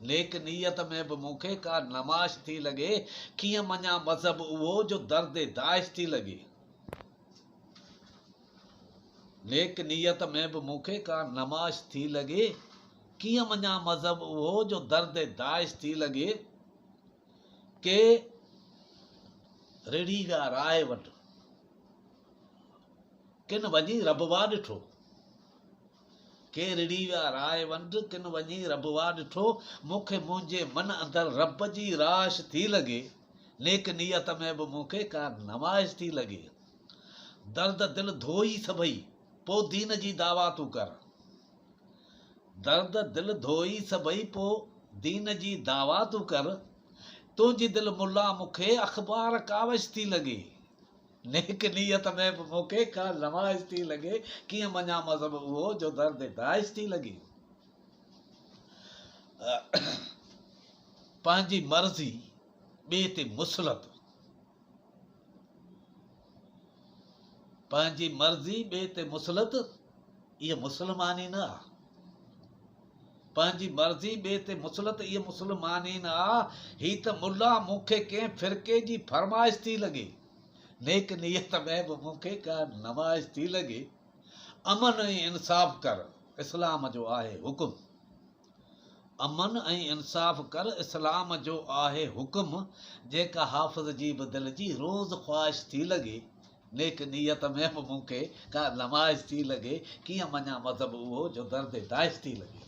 नेक नीयत में बि मूंखे का नमाश थी लॻे, कीअं मञा मज़हब उहो जो दर्द दाइश थी लॻे। नेक नीयत में बि मूंखे का नमाश थी लॻे, कीअं मञा मज़हब उहो जो दर्द दाइश थी लॻे। के रिड़ी विया राय वटि, किन वञी रबवा ॾिठो। के रिड़ी विया राय वटि, किन वञी रबवा ॾिठो। मूंखे मुंहिंजे मन अंदरि रब जी राश थी लॻे, नेक नीयत में बि मूंखे का नमाश थी लॻे। दर्द दिल धोई सभई, पोइ दीन जी दावा तूं कर। दर्द दिल धोई सभई, पोइ दीन जी दावा तूं कर। तुंहिंजी दिल मुला मूंखे अख़बार कावश थी लॻे, नेक नीयत में बि मूंखे का नमाज थी लॻे, कीअं मञा मज़हब उहो जो दर्द दाइश थी लॻे। पंहिंजी मर्ज़ी ॿिए ते मुसलत, पंहिंजी मर्ज़ी ॿिए ते मुसलत, इहा मुसलमानी न आहे। पंहिंजी मर्ज़ी ॿिए ते मुसलत, इहा मुसलमानी न आहे। ही त मुला मूंखे कंहिं फ़िरके जी फरमाइश थी लॻे, नेक नीयत में बि मूंखे का नमाज थी लॻे। अमन ऐं इंसाफ़ कर, इस्लाम जो आहे हुकुम। अमन ऐं इंसाफ़ कर, इस्लाम जो आहे हुकुम। जेका हाफ़िज़ जी बि दिल जी रोज़ ख़्वाहिश थी लॻे, नेक नीयत में बि मूंखे का नमाज थी लॻे, कीअं मञा मज़हब उहो जो दर्द दाइश थी लॻे।